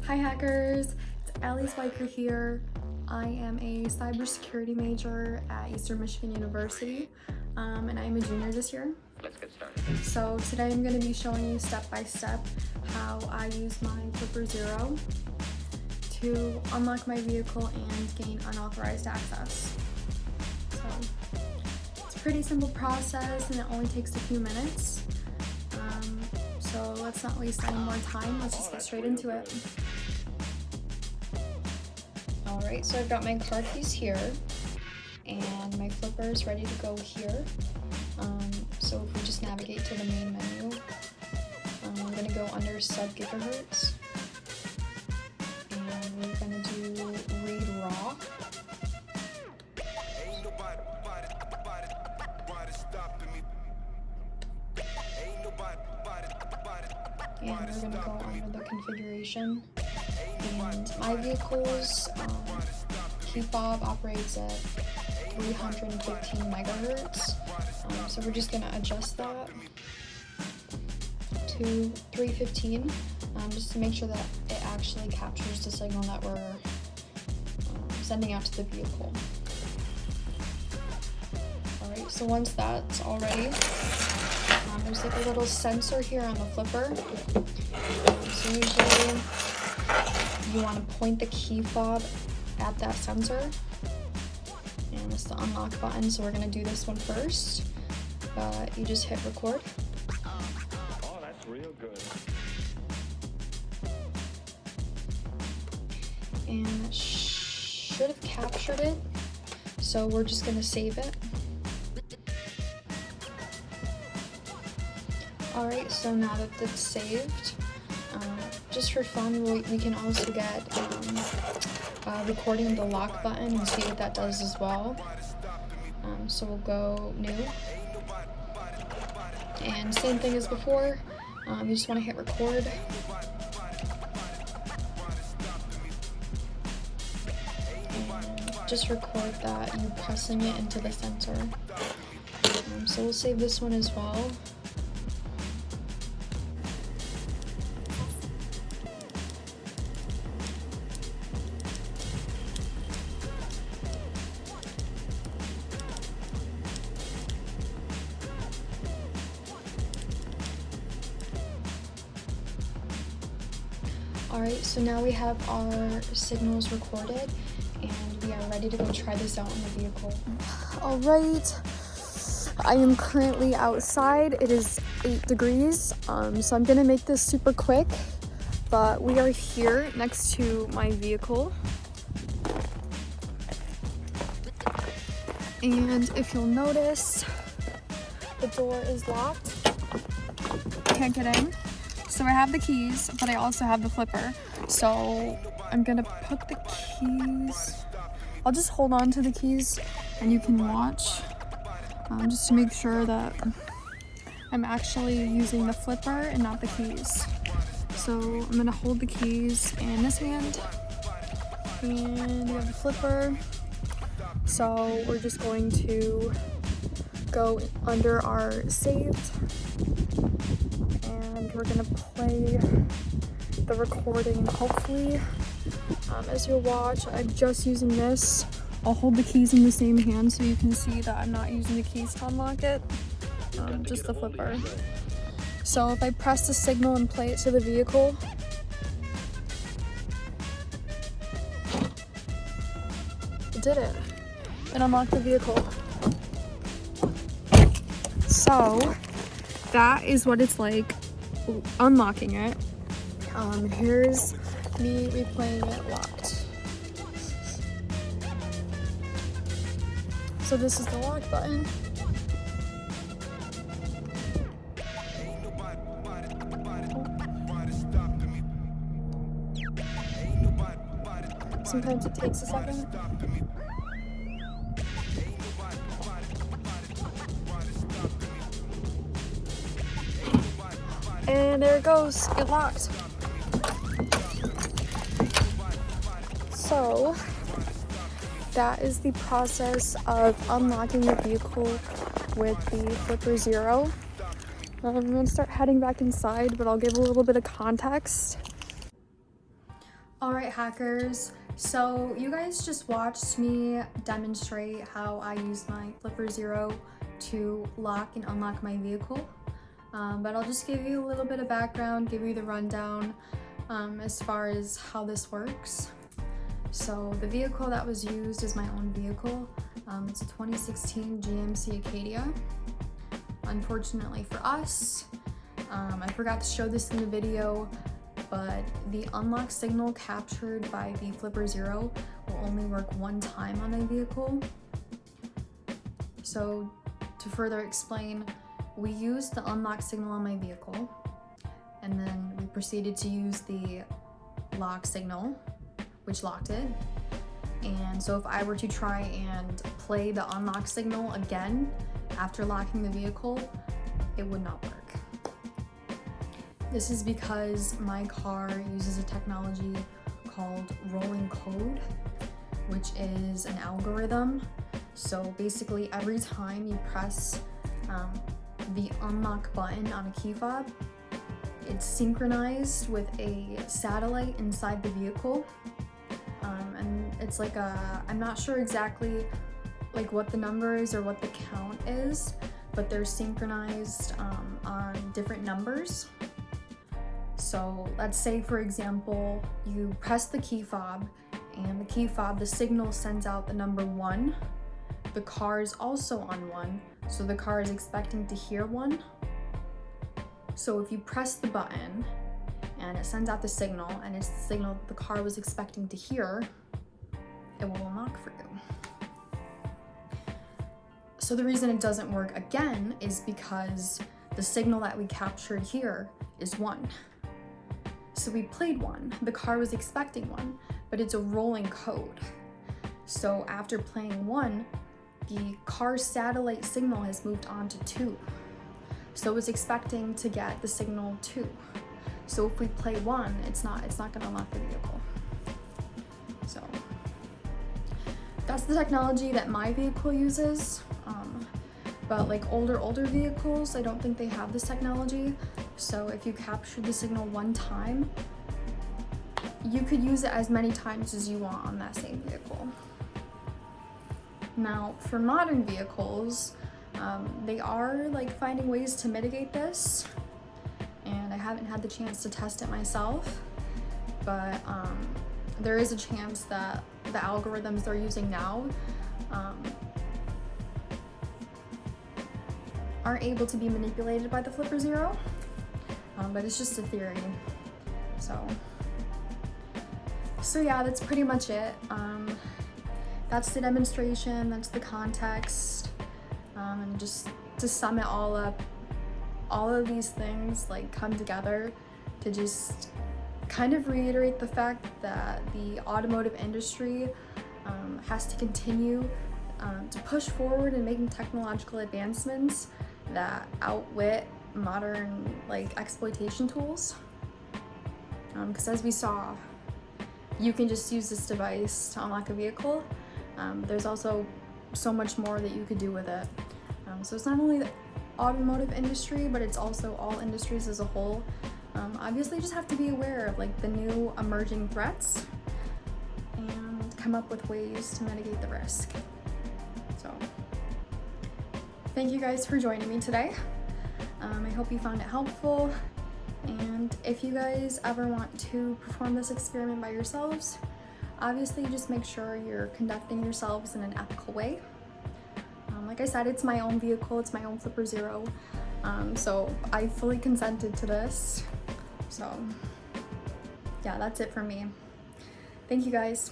Hi hackers, it's Allie Spiker here. I am a cybersecurity major at Eastern Michigan University, and I'm a junior this year. Let's get started. So today I'm going to be showing you step by step how I use my Flipper Zero to unlock my vehicle and gain unauthorized access. So it's a pretty simple process and it only takes a few minutes. So let's not waste any more time, let's just get straight into it. Alright, so I've got my car keys here and my flipper is ready to go here. So if we just navigate to the main menu, we're going to go under sub-gigahertz and we're going to do read raw. And we're going to go under the configuration. And my vehicle's key fob operates at 315 megahertz. So we're just going to adjust that to 315 just to make sure that it actually captures the signal that we're sending out to the vehicle. Alright, so once that's all ready, there's like a little sensor here on the flipper. So usually you want to point the key fob at that sensor. And it's the unlock button, so we're going to do this one first. But you just hit record. Oh, that's real good. And it should have captured it. So we're just going to save it. Alright, so now that it's saved, just for fun, we can also get recording of the lock button and see what that does as well. So we'll go new. And same thing as before, you just want to hit record. And just record that you pressing it into the sensor. So we'll save this one as well. Alright, so now we have our signals recorded and we are ready to go try this out on the vehicle. Alright, I am currently outside. It is 8 degrees, so I'm going to make this super quick, but we are here next to my vehicle. And if you'll notice, the door is locked. Can't get in. So I have the keys, but I also have the flipper. So I'm gonna put the keys, I'll just hold on to the keys and you can watch, just to make sure that I'm actually using the flipper and not the keys. So I'm gonna hold the keys in this hand and we have the flipper. So we're just going to go under our saved. And we're gonna play the recording. Hopefully, as you watch, I'm just using this. I'll hold the keys in the same hand so you can see that I'm not using the keys to unlock it, just the flipper. So if I press the signal and play it to the vehicle, it did it. It unlocked the vehicle. So that is what it's like unlocking it. Here's me replaying it locked. So this is the lock button. Sometimes it takes a second. And there it goes, it locked. So that is the process of unlocking the vehicle with the Flipper Zero. I'm going to start heading back inside, but I'll give a little bit of context. Alright hackers, so you guys just watched me demonstrate how I use my Flipper Zero to lock and unlock my vehicle. But I'll just give you a little bit of background, give you the rundown as far as how this works. So the vehicle that was used is my own vehicle. It's a 2016 GMC Acadia. Unfortunately for us, I forgot to show this in the video, but the unlock signal captured by the Flipper Zero will only work one time on a vehicle. So to further explain, we used the unlock signal on my vehicle, and then we proceeded to use the lock signal, which locked it. And so if I were to try and play the unlock signal again after locking the vehicle, it would not work. This is because my car uses a technology called rolling code, which is an algorithm. So basically every time you press the unlock button on a key fob, it's synchronized with a satellite inside the vehicle. And it's like I'm not sure exactly like what the number is or what the count is, but they're synchronized on different numbers. So let's say, for example, you press the key fob, and the key fob, the signal sends out the number 1. The car is also on 1, so the car is expecting to hear 1. So if you press the button and it sends out the signal, and it's the signal the car was expecting to hear, it will unlock for you. So the reason it doesn't work again is because the signal that we captured here is 1. So we played 1, the car was expecting 1, but it's a rolling code. So after playing 1, the car's satellite signal has moved on to 2. So it's expecting to get the signal 2. So if we play 1, it's not gonna unlock the vehicle. So that's the technology that my vehicle uses. But like older vehicles, I don't think they have this technology. So if you capture the signal one time, you could use it as many times as you want on that same vehicle. Now, for modern vehicles, they are like finding ways to mitigate this, and I haven't had the chance to test it myself, but there is a chance that the algorithms they're using now aren't able to be manipulated by the Flipper Zero, but it's just a theory. So yeah, that's pretty much it. That's the demonstration, that's the context, and just to sum it all up, all of these things like come together to just kind of reiterate the fact that the automotive industry has to continue to push forward in making technological advancements that outwit modern like exploitation tools. Because as we saw, you can just use this device to unlock a vehicle. There's also so much more that you could do with it. So it's not only the automotive industry, but it's also all industries as a whole. Obviously, you just have to be aware of like the new emerging threats and come up with ways to mitigate the risk. So thank you guys for joining me today. I hope you found it helpful. And if you guys ever want to perform this experiment by yourselves, obviously just make sure you're conducting yourselves in an ethical way. Like I said, it's my own vehicle, it's my own Flipper Zero, so I fully consented to this. So yeah, that's it for me. Thank you guys.